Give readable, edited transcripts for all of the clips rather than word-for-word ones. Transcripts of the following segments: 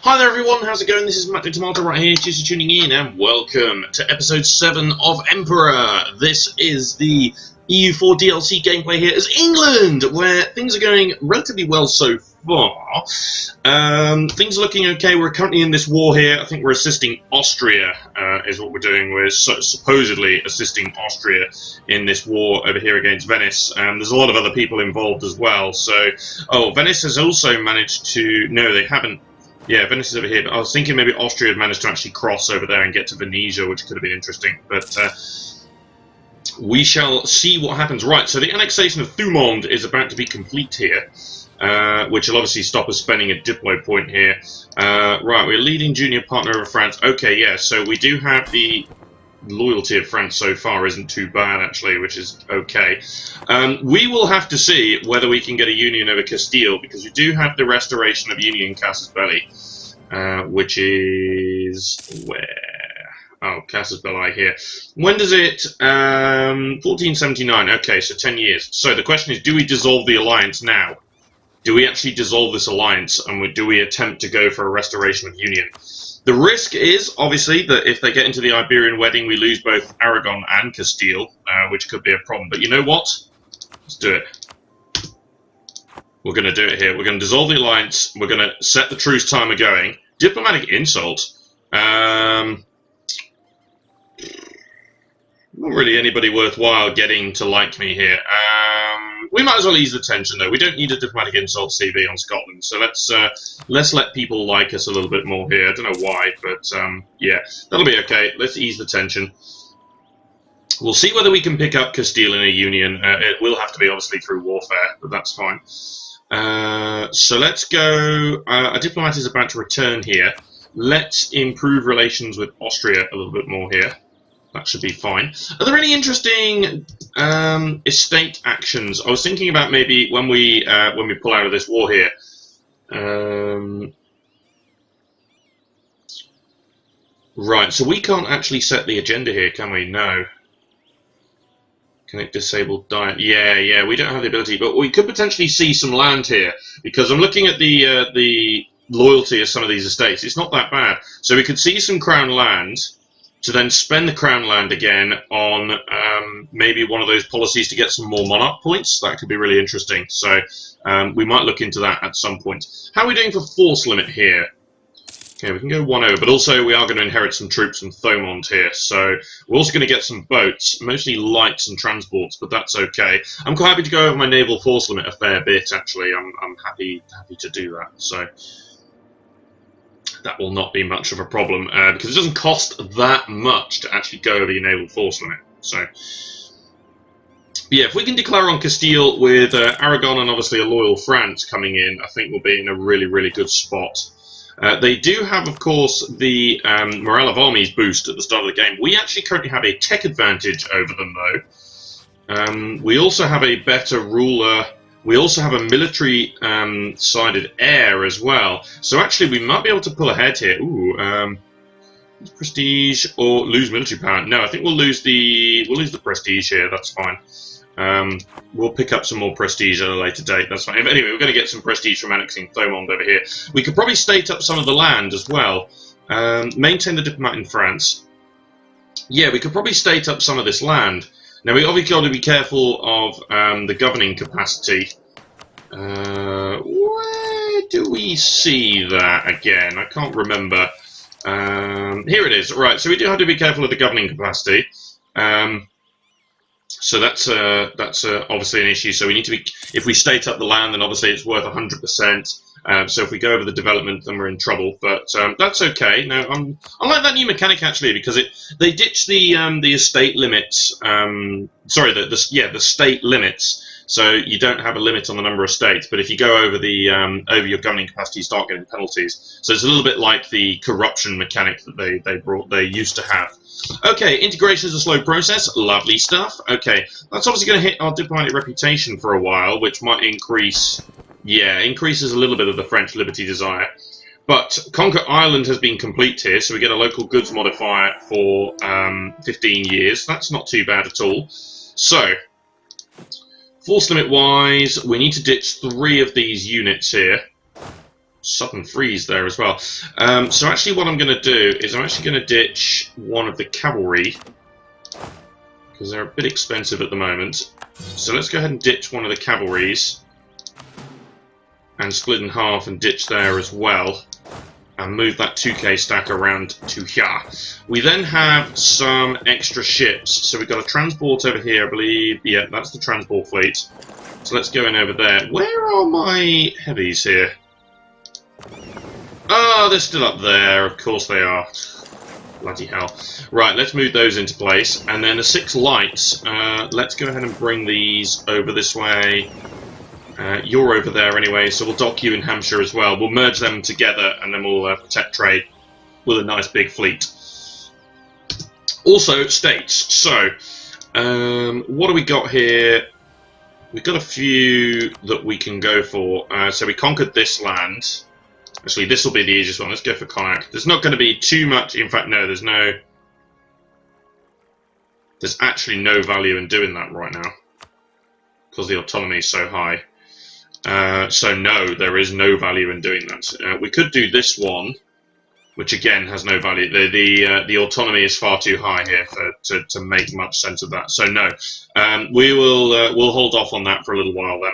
Hi there everyone, how's it going? This is Matt the Tomato right here, cheers for tuning in and welcome to episode 7 of Emperor. This is the EU4 DLC gameplay here as England, where things are going relatively well so far. Things are looking okay. We're currently in this war here. I think we're assisting Austria, is what we're doing. We're supposedly assisting Austria in this war over here against Venice. There's a lot of other people involved as well. So, Venice has also managed to... No, they haven't. Yeah, Venice is over here, but I was thinking maybe Austria had managed to actually cross over there and get to Venetia, which could have been interesting, but we shall see what happens. Right, so the annexation of Thumond is about to be complete here, which will obviously stop us spending a diplo point here. Right, we're leading junior partner of France. Okay, yeah, so we do have the loyalty of France so far isn't too bad, actually, which is okay. We will have to see whether we can get a union over Castile, because we do have the restoration of Union Casus Belli, which is where? Oh, Casus Belli here. When does it? 1479. Okay, so 10 years. So the question is, do we dissolve the alliance now? Do we actually dissolve this alliance, and do we attempt to go for a restoration of Union? The risk is, obviously, that if they get into the Iberian wedding, we lose both Aragon and Castile, which could be a problem. But you know what? Let's do it. We're going to do it here. We're going to dissolve the alliance. We're going to set the truce timer going. Diplomatic insult. Not really anybody worthwhile getting to like me here. We might as well ease the tension, though. We don't need a diplomatic insult CV on Scotland, so let's let people like us a little bit more here. I don't know why, but yeah, that'll be okay. Let's ease the tension. We'll see whether we can pick up Castile in a union. It will have to be, obviously, through warfare, but that's fine. So let's go. A diplomat is about to return here. Let's improve relations with Austria a little bit more here. That should be fine. Are there any interesting estate actions? I was thinking about maybe when we pull out of this war here. Right, so we can't actually set the agenda here, can we? No. Can it disable diet? Yeah, we don't have the ability, but we could potentially see some land here, because I'm looking at the loyalty of some of these estates. It's not that bad. So we could see some crown land, to then spend the crown land again on maybe one of those policies to get some more monarch points. That could be really interesting. So we might look into that at some point. How are we doing for force limit here? Okay, we can go 1 over, but also we are going to inherit some troops from Thomond here. So we're also going to get some boats, mostly lights and transports, but that's okay. I'm quite happy to go over my naval force limit a fair bit, actually. I'm happy to do that. So that will not be much of a problem, because it doesn't cost that much to actually go over your naval force limit. So, yeah, if we can declare on Castile with Aragon and obviously a loyal France coming in, I think we'll be in a really, really good spot. They do have, of course, the morale of armies boost at the start of the game. We actually currently have a tech advantage over them, though. We also have a better ruler. We also have a military-sided heir as well. So actually, we might be able to pull ahead here. Ooh, prestige or lose military power. No, I think we'll lose the prestige here. That's fine. We'll pick up some more prestige at a later date. That's fine. But anyway, we're going to get some prestige from annexing Thomond over here. We could probably state up some of the land as well. Maintain the diplomat in France. Yeah, we could probably state up some of this land. Now, we obviously got to be careful of the governing capacity. Where do we see that again? I can't remember. Here it is. Right, so we do have to be careful of the governing capacity. So that's obviously an issue. So we need to be, if we state up the land, then obviously it's worth 100%. So if we go over the development, then we're in trouble. But that's okay. No, I like that new mechanic actually, because they ditched the estate limits. Sorry, the state limits. So you don't have a limit on the number of states, but if you go over the over your governing capacity, you start getting penalties. So it's a little bit like the corruption mechanic that they used to have. Okay, integration is a slow process. Lovely stuff. Okay, that's obviously going to hit our diplomatic reputation for a while, which might increase. Yeah, increases a little bit of the French liberty desire. But Conquer Ireland has been complete here, so we get a local goods modifier for 15 years. That's not too bad at all. So, force limit wise, we need to ditch 3 of these units here. southern freeze there as well. So actually what I'm going to do is I'm actually going to ditch one of the cavalry, because they're a bit expensive at the moment. So let's go ahead and ditch one of the cavalries, and split in half and ditch there as well, and move that 2k stack around to here. We then have some extra ships, so we've got a transport over here, I believe. Yeah, that's the transport fleet. So let's go in over there. Where are my heavies here? Oh, they're still up there. Of course they are. Bloody hell. Right, let's move those into place. And then the 6 lights, let's go ahead and bring these over this way. You're over there anyway, so we'll dock you in Hampshire as well. We'll merge them together, and then we'll protect trade with a nice big fleet. Also, states. So, what do we got here? We've got a few that we can go for. So we conquered this land. Actually, this will be the easiest one. Let's go for Connacht. There's not going to be too much. In fact, no, there's actually no value in doing that right now, because the autonomy is so high. So no, there is no value in doing that. We could do this one, which again has no value. The autonomy is far too high here to make much sense of that. So no, we'll hold off on that for a little while then.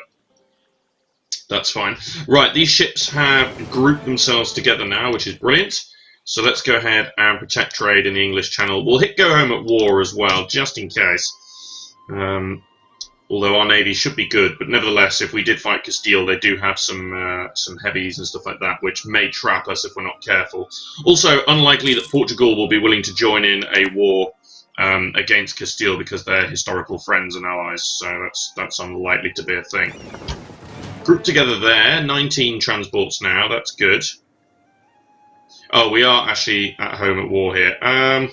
That's fine. Right, these ships have grouped themselves together now, which is brilliant. So let's go ahead and protect trade in the English Channel. We'll hit go home at war as well, just in case. Although our navy should be good, but nevertheless, if we did fight Castile, they do have some heavies and stuff like that, which may trap us if we're not careful. Also, unlikely that Portugal will be willing to join in a war against Castile, because they're historical friends and allies, so that's unlikely to be a thing. Grouped together there, 19 transports now, that's good. Oh, we are actually at home at war here.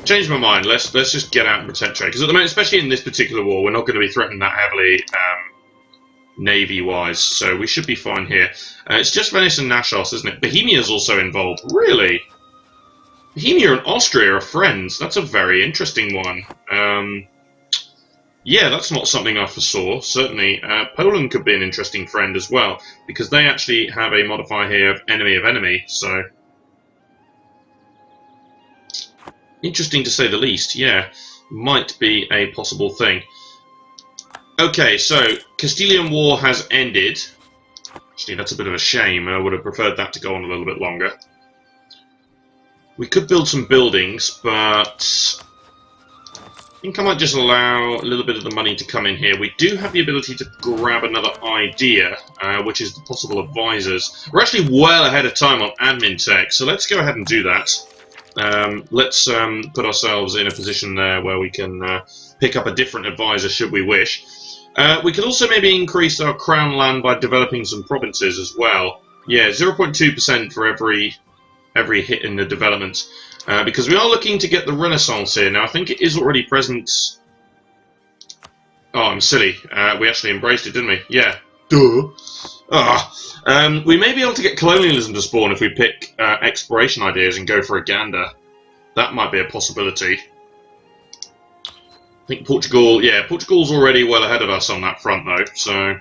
Changed my mind. Let's just get out and protect trade, because at the moment, especially in this particular war, we're not going to be threatened that heavily navy-wise, so we should be fine here. It's just Venice and Naxos, isn't it? Bohemia's also involved. Really? Bohemia and Austria are friends. That's a very interesting one. Yeah, that's not something I foresaw, certainly. Poland could be an interesting friend as well, because they actually have a modifier here of enemy, so... Interesting to say the least, yeah. Might be a possible thing. Okay, so, Castilian War has ended. Actually, that's a bit of a shame. I would have preferred that to go on a little bit longer. We could build some buildings, but... I think I might just allow a little bit of the money to come in here. We do have the ability to grab another idea, which is the possible advisors. We're actually well ahead of time on admin tech, so let's go ahead and do that. Let's put ourselves in a position there where we can pick up a different advisor should we wish. We could also maybe increase our crown land by developing some provinces as well. Yeah, 0.2% for every hit in the development. Because we are looking to get the Renaissance here. Now, I think it is already present. Oh, I'm silly. We actually embraced it, didn't we? Yeah. Duh. We may be able to get colonialism to spawn if we pick exploration ideas and go for a gander. That might be a possibility. I think Portugal... Yeah, Portugal's already well ahead of us on that front, though. So,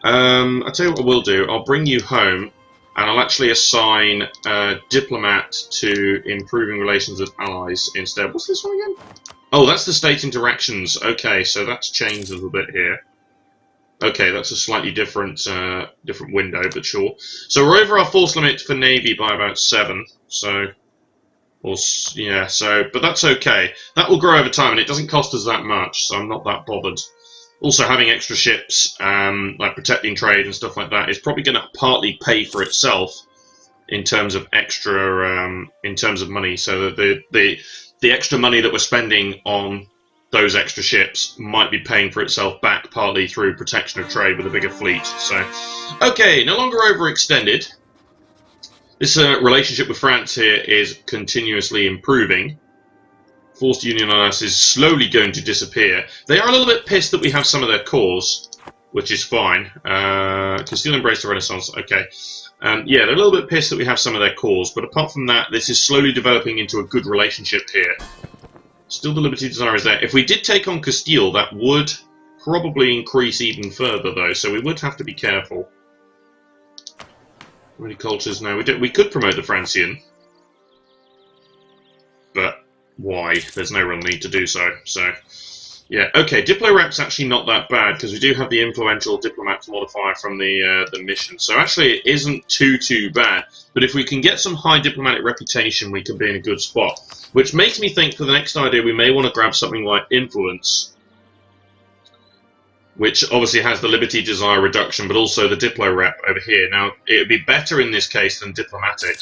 I'll tell you what I will do. I'll bring you home. And I'll actually assign Diplomat to improving relations with allies instead. What's this one again? Oh, that's the state interactions. Okay, so that's changed a little bit here. Okay, that's a slightly different window, but sure. So we're over our force limit for Navy by about 7. So, yeah. So, but that's okay. That will grow over time, and it doesn't cost us that much. So I'm not that bothered. Also, having extra ships, like protecting trade and stuff like that, is probably going to partly pay for itself in terms of extra, in terms of money. So that the extra money that we're spending on those extra ships might be paying for itself back partly through protection of trade with a bigger fleet. So, okay, no longer overextended. This relationship with France here is continuously improving. Forced union on us is slowly going to disappear. They are a little bit pissed that we have some of their cores, which is fine. Castile embraced the Renaissance. Okay. Yeah, they're a little bit pissed that we have some of their cores, but apart from that, this is slowly developing into a good relationship here. Still the Liberty Desire is there. If we did take on Castile, that would probably increase even further, though, so we would have to be careful. How many cultures? No, we could promote the Francian. But why? There's no real need to do so. So, yeah. Okay, Diplo-Rep's actually not that bad, because we do have the influential diplomat modifier from the mission. So actually it isn't too bad. But if we can get some high diplomatic reputation, we can be in a good spot. Which makes me think for the next idea we may want to grab something like influence, which obviously has the liberty desire reduction, but also the Diplo-Rep over here. Now, it would be better in this case than diplomatic.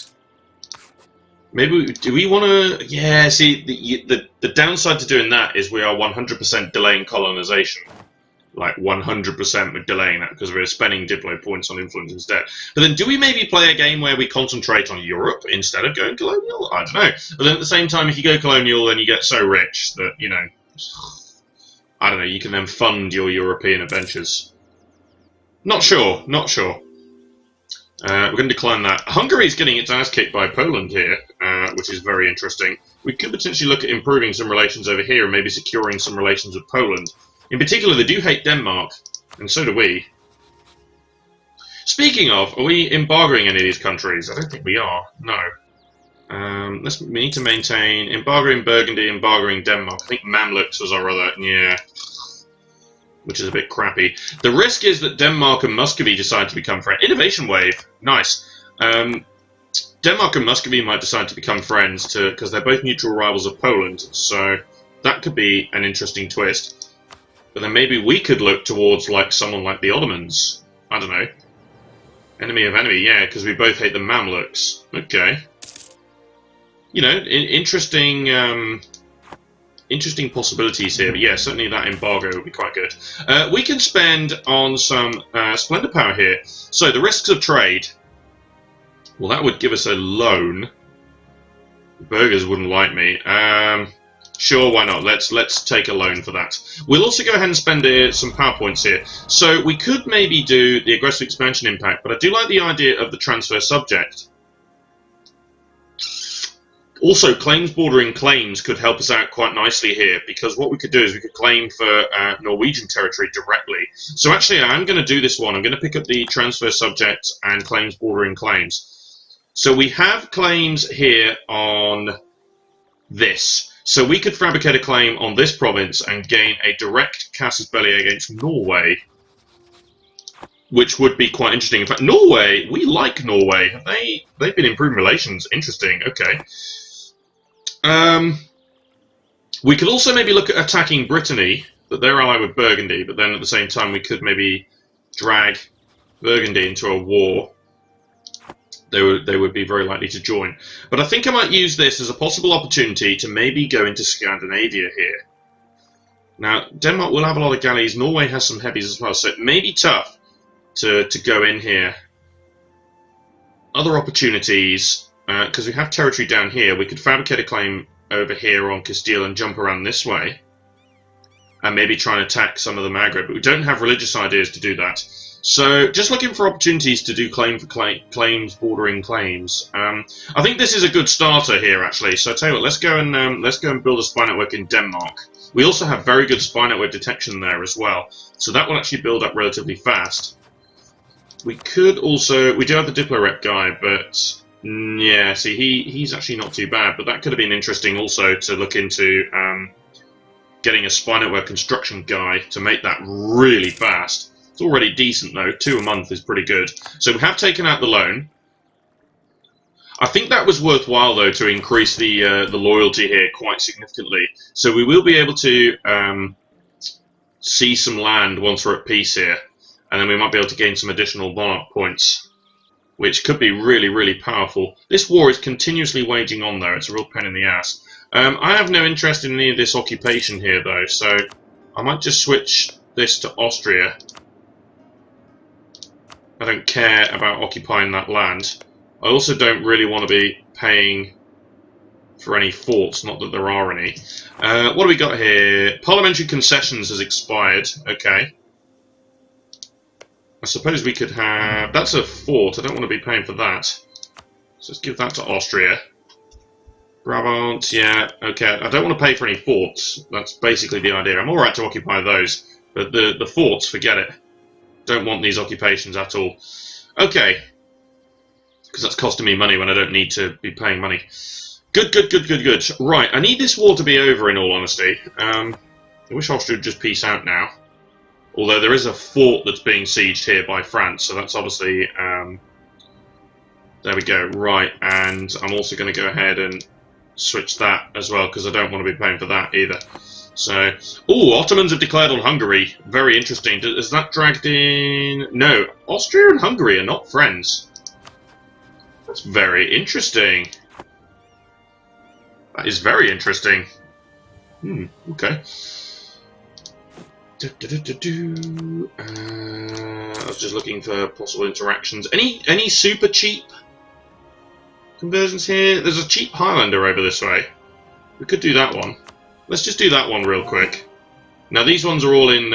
Maybe, do we want to... Yeah, see, the downside to doing that is we are 100% delaying colonization. Like, 100% delaying that, because we're spending Diplo points on influence instead. But then, do we maybe play a game where we concentrate on Europe instead of going colonial? I don't know. But then at the same time, if you go colonial, then you get so rich that, you know... I don't know, you can then fund your European adventures. Not sure, not sure. We're going to decline that. Hungary's getting its ass kicked by Poland here, which is very interesting. We could potentially look at improving some relations over here and maybe securing some relations with Poland. In particular, they do hate Denmark, and so do we. Speaking of, are we embargoing any of these countries? I don't think we are, no. We need to maintain embargoing Burgundy, embargoing Denmark. I think Mamluks was our other, yeah, which is a bit crappy. The risk is that Denmark and Muscovy decide to become friends. Innovation wave, nice. Denmark and Muscovy might decide to become friends because they're both neutral rivals of Poland. So that could be an interesting twist. But then maybe we could look towards like someone like the Ottomans. I don't know. Enemy of enemy, yeah, because we both hate the Mamluks. Okay. You know, interesting possibilities here. But yeah, certainly that embargo would be quite good. We can spend on some splendor power here. So the risks of trade. Well, that would give us a loan. Burgers wouldn't like me. Sure, why not? Let's take a loan for that. We'll also go ahead and spend some power points here. So we could maybe do the aggressive expansion impact, but I do like the idea of the transfer subject. Also, claims bordering claims could help us out quite nicely here, because what we could do is we could claim for Norwegian territory directly. So actually, I'm going to do this one. I'm going to pick up the transfer subject and claims bordering claims. So we have claims here on this. So we could fabricate a claim on this province and gain a direct casus belli against Norway, which would be quite interesting. In fact, Norway, we like Norway. They've been improving relations. Interesting. Okay. We could also maybe look at attacking Brittany, but they're allied with Burgundy, but then at the same time we could maybe drag Burgundy into a war. They would be very likely to join. But I think I might use this as a possible opportunity to maybe go into Scandinavia here. Now, Denmark will have a lot of galleys. Norway has some heavies as well, so it may be tough to go in here. Other opportunities, because we have territory down here, we could fabricate a claim over here on Castile and jump around this way. And maybe try and attack some of the Maghreb, but we don't have religious ideas to do that. So, just looking for opportunities to do claims bordering claims. I think this is a good starter here, actually. So, I tell you what, let's go and build a spy network in Denmark. We also have very good spy network detection there as well, so that will actually build up relatively fast. We could also, we do have the Diplo-Rep guy, but yeah, see, he's actually not too bad. But that could have been interesting also to look into getting a spy network construction guy to make that really fast. It's already decent though. 2 a month is pretty good. So we have taken out the loan. I think that was worthwhile though to increase the loyalty here quite significantly. So we will be able to see some land once we're at peace here, and then we might be able to gain some additional monarch points, which could be really, really powerful. This war is continuously waging on though. It's a real pain in the ass. I have no interest in any of this occupation here though, so I might just switch this to Austria. I don't care about occupying that land. I also don't really want to be paying for any forts, not that there are any. What do we got here? Parliamentary concessions has expired. Okay. I suppose we could have... That's a fort. I don't want to be paying for that. So let's give that to Austria. Brabant, yeah. Okay, I don't want to pay for any forts. That's basically the idea. I'm alright to occupy those. But the forts, forget it. Don't want these occupations at all. Okay. because that's costing me money when I don't need to be paying money. Good, good, good, good, good. Right, I need this war to be over, in all honesty. I wish Austria would just peace out now. Although there is a fort that's being sieged here by France, so that's obviously... there we go, right, and I'm also going to go ahead and switch that as well, because I don't want to be paying for that either. So, oh, Ottomans have declared on Hungary. Very interesting. Is that dragged in? No, Austria and Hungary are not friends. That's very interesting. That is very interesting. Okay. I was just looking for possible interactions. Any super cheap conversions here? There's a cheap Highlander over this way. We could do that one. Let's just do that one real quick. Now these ones are all in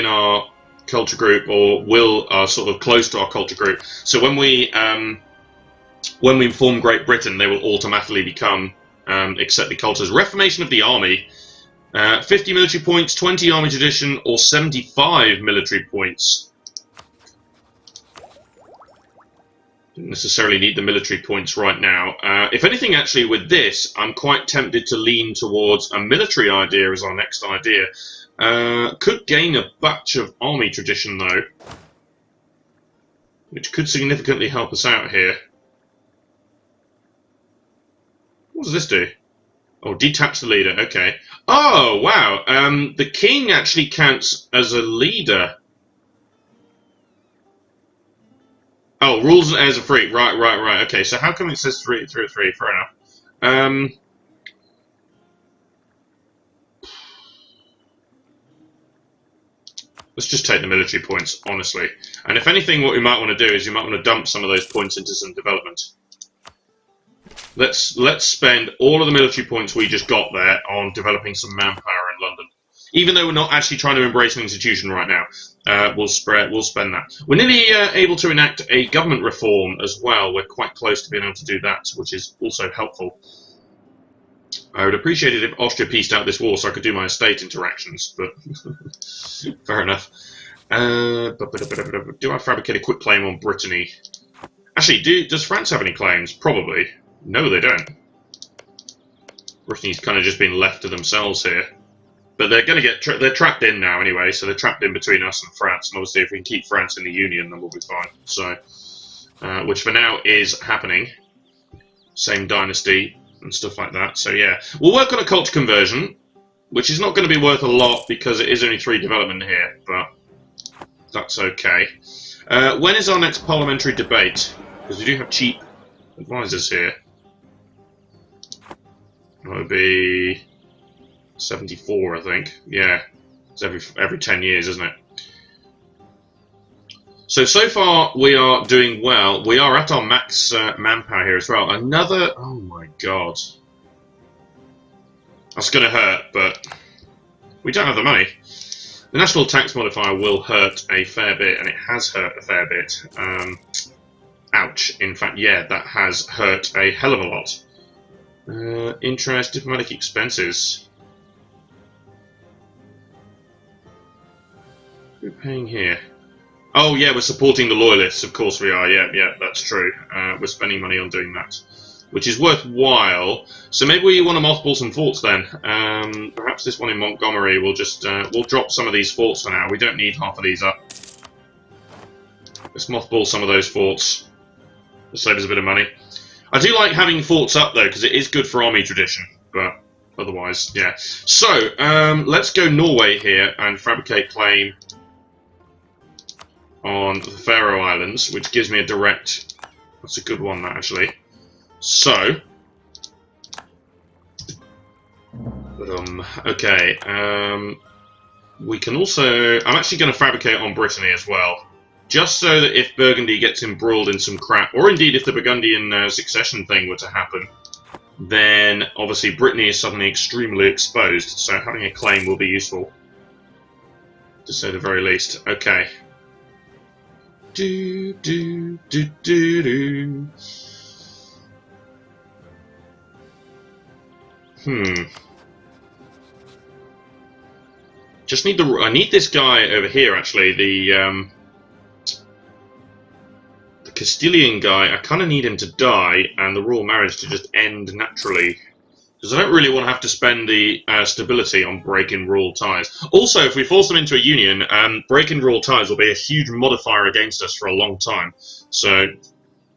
our culture group, or are sort of close to our culture group. So when we inform Great Britain, they will automatically become accepted cultures. Reformation of the army, 50 military points, 20 army tradition, or 75 military points. Don't necessarily need the military points right now. If anything, actually, with this, I'm quite tempted to lean towards a military idea as our next idea. Could gain a batch of army tradition, though, which could significantly help us out here. What does this do? Oh, detach the leader. Okay. Oh, wow. The king actually counts as a leader. Oh, rules and heirs are free. Right. Okay, so how come it says 3? Fair enough. Let's just take the military points, honestly. And if anything, what we might want to do is you might want to dump some of those points into some development. Let's spend all of the military points we just got there on developing some manpower in London. Even though we're not actually trying to embrace an institution right now, we'll spend that. We're nearly able to enact a government reform as well. We're quite close to being able to do that, which is also helpful. I would appreciate it if Austria pieced out this war so I could do my estate interactions, but fair enough. Do I fabricate a quick claim on Brittany? Actually, does France have any claims? Probably. No, they don't. Brittany's kind of just been left to themselves here. But they're going to get they're trapped in now anyway, so they're trapped in between us and France. And obviously, if we can keep France in the Union, then we'll be fine. So, which for now is happening. Same dynasty and stuff like that. So yeah, we'll work on a culture conversion, which is not going to be worth a lot because it is only 3 development here, but that's okay. When is our next parliamentary debate? Because we do have cheap advisors here. It would be 74, I think. Yeah, it's every 10 years, isn't it? So far we are doing well. We are at our max manpower here as well. Another, oh my god, that's going to hurt, but we don't have the money. The national tax modifier will hurt a fair bit, and it has hurt a fair bit. Ouch. In fact, yeah, that has hurt a hell of a lot. Interest, diplomatic expenses. Who are we paying here? Oh yeah, we're supporting the loyalists, of course we are, yeah, that's true. We're spending money on doing that, which is worthwhile. So maybe we want to mothball some forts then. Perhaps this one in Montgomery, we'll just, we'll drop some of these forts for now. We don't need half of these up. Let's mothball some of those forts. It'll save us a bit of money. I do like having forts up though, because it is good for army tradition, but otherwise, yeah. So, let's go Norway here and fabricate claim on the Faroe Islands, which gives me a direct... That's a good one, that, actually. So... okay, we can also... I'm actually going to fabricate on Brittany as well, just so that if Burgundy gets embroiled in some crap, or indeed if the Burgundian succession thing were to happen, then obviously Brittany is suddenly extremely exposed, so having a claim will be useful, to say the very least. Okay. Do. Just need I need this guy over here actually, the Castilian guy, I kind of need him to die and the royal marriage to just end naturally. Because I don't really want to have to spend the stability on breaking royal ties. Also, if we force them into a union, breaking royal ties will be a huge modifier against us for a long time. So,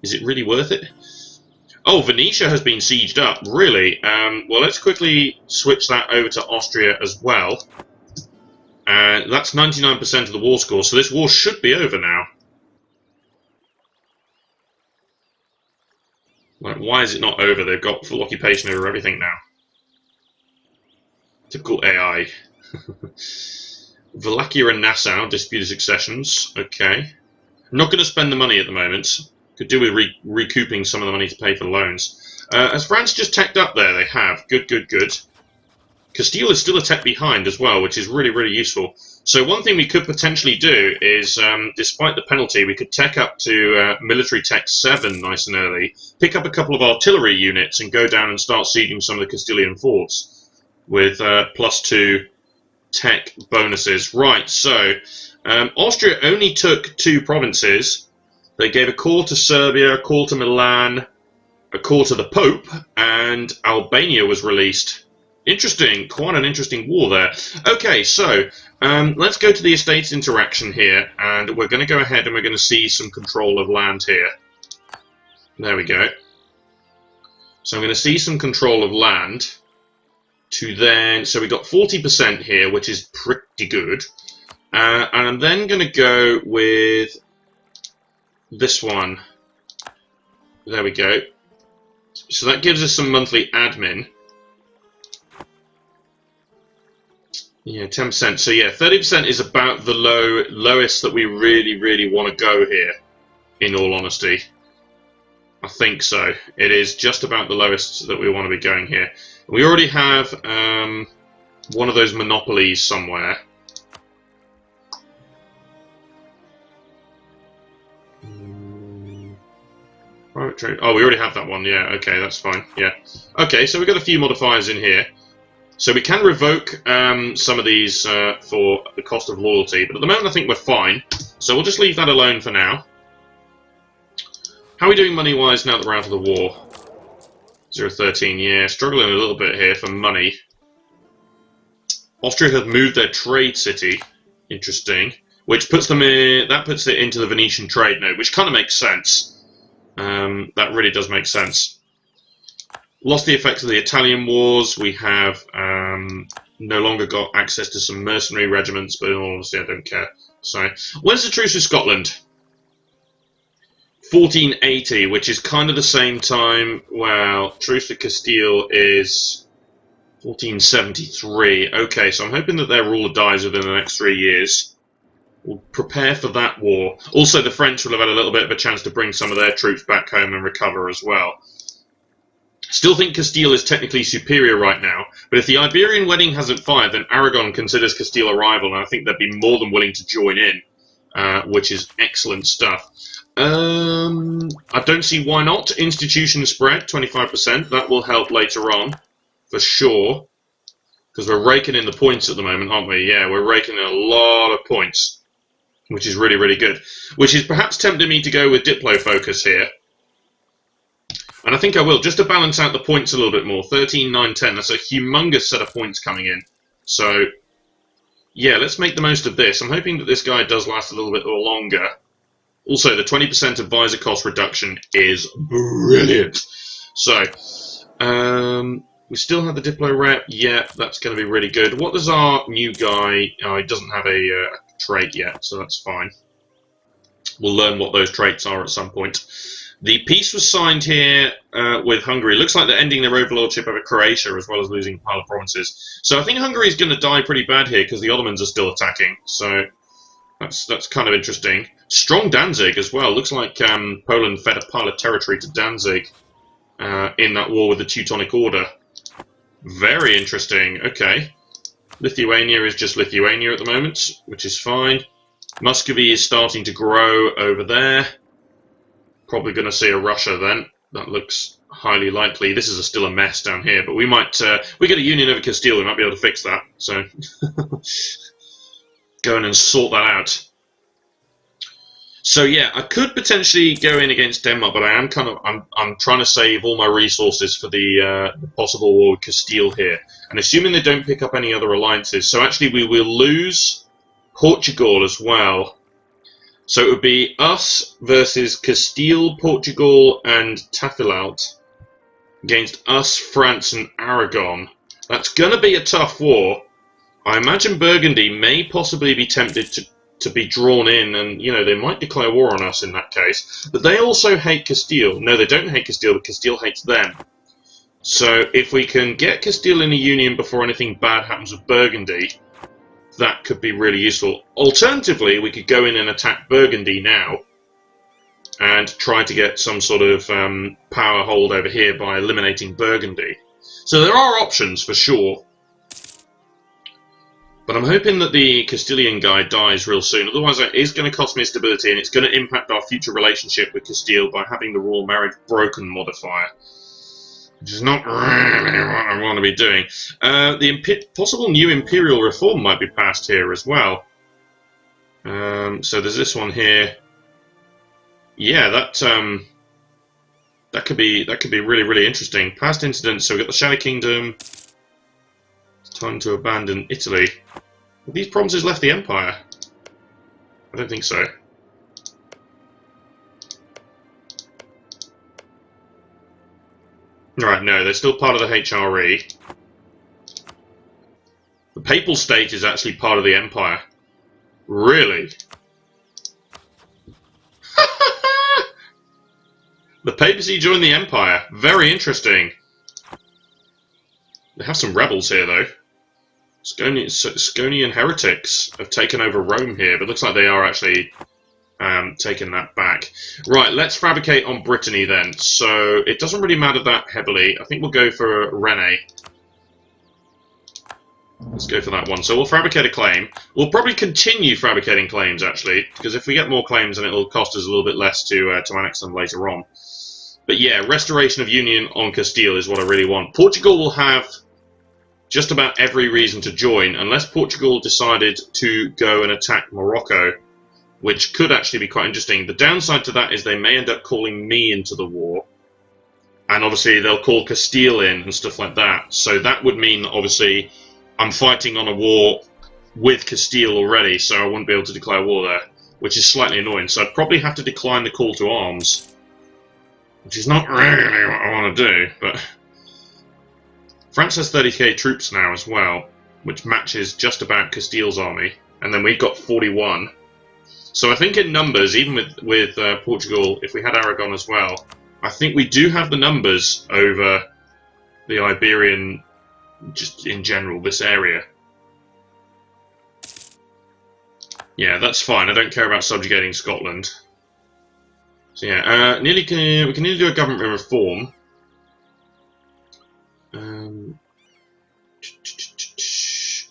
is it really worth it? Oh, Venetia has been sieged up. Really? Well, let's quickly switch that over to Austria as well. That's 99% of the war score, so this war should be over now. Like, why is it not over? They've got full occupation over everything now. Typical AI. Wallachia and Nassau, disputed successions. Okay. I'm not going to spend the money at the moment. Could do with recouping some of the money to pay for the loans. Has France just teched up there? They have. Good, good, good. Castile is still a tech behind as well, which is really, really useful. So one thing we could potentially do is, despite the penalty, we could tech up to military tech 7 nice and early, pick up a couple of artillery units and go down and start sieging some of the Castilian forts with +2 tech bonuses. Right, so Austria only took 2 provinces. They gave a core to Serbia, a core to Milan, a core to the Pope, and Albania was released. Interesting, quite an interesting war there. Okay, so let's go to the estates interaction here, and we're going to go ahead and we're going to see some control of land here. There we go. So I'm going to see some control of land to then, so we got 40% here, which is pretty good. And I'm then going to go with this one. There we go. So that gives us some monthly admin. Yeah, 10%. So yeah, 30% is about the lowest that we really want to go here, in all honesty. I think so. It is just about the lowest that we want to be going here. We already have one of those monopolies somewhere. Private trade. Oh, we already have that one. Yeah, okay, that's fine. Yeah. Okay, so we've got a few modifiers in here. So we can revoke some of these for the cost of loyalty, but at the moment I think we're fine. So we'll just leave that alone for now. How are we doing money-wise now that we're out of the war? 0.13, yeah, struggling a little bit here for money. Austria have moved their trade city, interesting, which puts them in, that puts it into the Venetian trade node, which kind of makes sense. That really does make sense. Lost the effects of the Italian wars. We have no longer got access to some mercenary regiments, but in all honesty, I don't care. So, when's the truce with Scotland? 1480, which is kind of the same time. Well, truce with Castile is 1473. Okay, so I'm hoping that their ruler dies within the next 3 years. We'll prepare for that war. Also, the French will have had a little bit of a chance to bring some of their troops back home and recover as well. Still think Castile is technically superior right now, but if the Iberian wedding hasn't fired, then Aragon considers Castile a rival, and I think they'd be more than willing to join in, which is excellent stuff. I don't see why not. Institution spread, 25%. That will help later on, for sure, because we're raking in the points at the moment, aren't we? Yeah, we're raking in a lot of points, which is really good. Which is perhaps tempting me to go with Diplo focus here. And I think I will, just to balance out the points a little bit more. 13, 9, 10. That's a humongous set of points coming in. So, yeah, let's make the most of this. I'm hoping that this guy does last a little bit longer. Also, the 20% advisor cost reduction is brilliant. So, we still have the Diplo rep. Yeah, that's going to be really good. What does our new guy... Oh, he doesn't have a trait yet, so that's fine. We'll learn what those traits are at some point. The peace was signed here with Hungary. Looks like they're ending their overlordship over Croatia as well as losing a pile of provinces. So I think Hungary's going to die pretty bad here because the Ottomans are still attacking. So that's kind of interesting. Strong Danzig as well. Looks like Poland fed a pile of territory to Danzig in that war with the Teutonic Order. Very interesting. Okay. Lithuania is just Lithuania at the moment, which is fine. Muscovy is starting to grow over there. Probably going to see a Russia then. That looks highly likely. This is still a mess down here, but we might... we get a union over Castile, we might be able to fix that. So, go in and sort that out. So yeah, I could potentially go in against Denmark, but I am I'm trying to save all my resources for the possible war with Castile here, and assuming they don't pick up any other alliances. So actually, we will lose Portugal as well. So it would be us versus Castile, Portugal, and Tafilalt against us, France, and Aragon. That's going to be a tough war. I imagine Burgundy may possibly be tempted to be drawn in, and, you know, they might declare war on us in that case. But they also hate Castile. No, they don't hate Castile, but Castile hates them. So if we can get Castile in a union before anything bad happens with Burgundy, that could be really useful. Alternatively, we could go in and attack Burgundy now and try to get some sort of power hold over here by eliminating Burgundy. So there are options for sure. But I'm hoping that the Castilian guy dies real soon. Otherwise, it is going to cost me stability, and it's going to impact our future relationship with Castile by having the royal marriage broken modifier. Which is not really what I want to be doing. The possible new imperial reform might be passed here as well. So there's this one here. Yeah, that could be really interesting. Past incidents. So we've got the Shadow Kingdom. It's time to abandon Italy. Have these provinces left the empire? I don't think so. Right, no, they're still part of the HRE. The Papal State is actually part of the Empire. Really? The Papacy joined the Empire. Very interesting. They have some rebels here, though. Sconian heretics have taken over Rome here, but it looks like they are actually taking that back. Right, let's fabricate on Brittany then. So it doesn't really matter that heavily. I think we'll go for Rennes. Let's go for that one. So we'll fabricate a claim. We'll probably continue fabricating claims, actually, because if we get more claims, then it'll cost us a little bit less to annex them later on. But yeah, restoration of union on Castile is what I really want. Portugal will have just about every reason to join, unless Portugal decided to go and attack Morocco, which could actually be quite interesting. The downside to that is they may end up calling me into the war, and obviously they'll call Castile in and stuff like that. So that would mean that obviously I'm fighting on a war with Castile already, so I wouldn't be able to declare war there, which is slightly annoying. So I'd probably have to decline the call to arms, which is not really what I want to do, but France has 30k troops now as well, which matches just about Castile's army, and then we've got 41. So I think in numbers, even with Portugal, if we had Aragon as well, I think we do have the numbers over the Iberian, just in general, this area. Yeah, that's fine. I don't care about subjugating Scotland. So yeah, we can nearly do a government reform.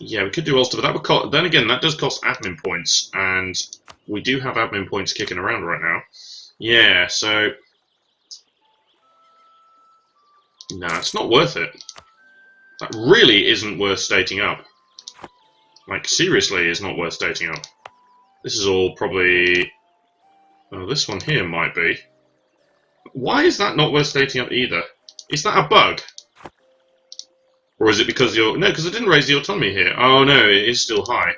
Yeah, we could do Ulster, but that would cost. Then again, that does cost admin points, and we do have admin points kicking around right now. Yeah, so no, it's not worth it. That really isn't worth stating up. Like, seriously, is not worth stating up. This is all probably. Oh, this one here might be. Why is that not worth stating up either? Is that a bug? Or is it because you're... No, because I didn't raise the autonomy here. Oh no, it is still high.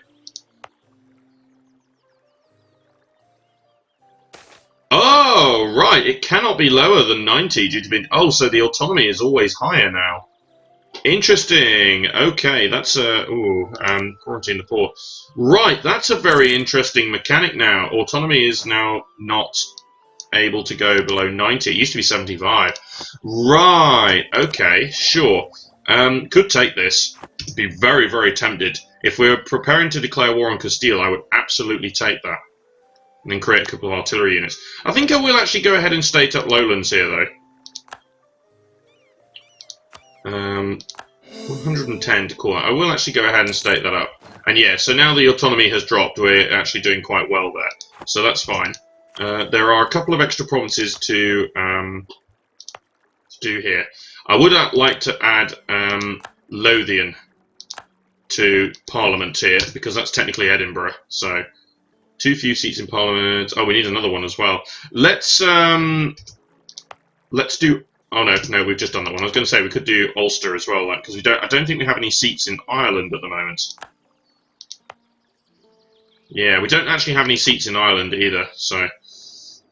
Oh, right, it cannot be lower than 90 due to being... Oh, so the autonomy is always higher now. Interesting. Okay, that's a... Ooh, quarantine the port. Right, that's a very interesting mechanic now. Autonomy is now not able to go below 90. It used to be 75. Right, okay, sure. Could take this. Be very, very tempted. If we're preparing to declare war on Castile, I would absolutely take that. And then create a couple of artillery units. I think I will actually go ahead and state up lowlands here, though. 110 to call. I will actually go ahead and state that up. And yeah, so now the autonomy has dropped. We're actually doing quite well there. So that's fine. There are a couple of extra provinces to do here. I would like to add Lothian to Parliament here, because that's technically Edinburgh. So Too few seats in Parliament. Oh, we need another one as well. Let's do. Oh no, we've just done that one. I was going to say we could do Ulster as well, because we don't. I don't think we have any seats in Ireland at the moment. Yeah, we don't actually have any seats in Ireland either, so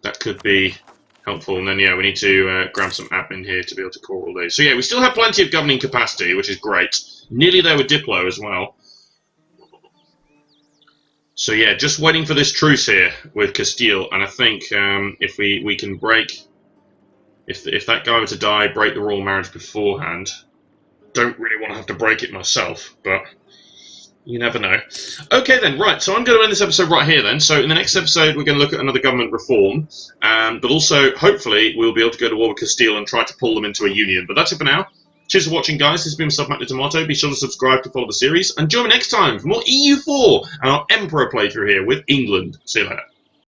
that could be helpful. And then yeah, we need to grab some admin here to be able to call all these. So yeah, we still have plenty of governing capacity, which is great. Nearly there with Diplo as well. So yeah, just waiting for this truce here with Castile, and I think if we can break, if that guy were to die, break the royal marriage beforehand. Don't really want to have to break it myself, but you never know. Okay then, right, so I'm going to end this episode right here then. So in the next episode, we're going to look at another government reform, but also, hopefully, we'll be able to go to war with Castile and try to pull them into a union. But that's it for now. Cheers for watching, guys. This has been myself, Matt the Tomato. Be sure to subscribe to follow the series, and join me next time for more EU4 and our Emperor playthrough here with England. See you later.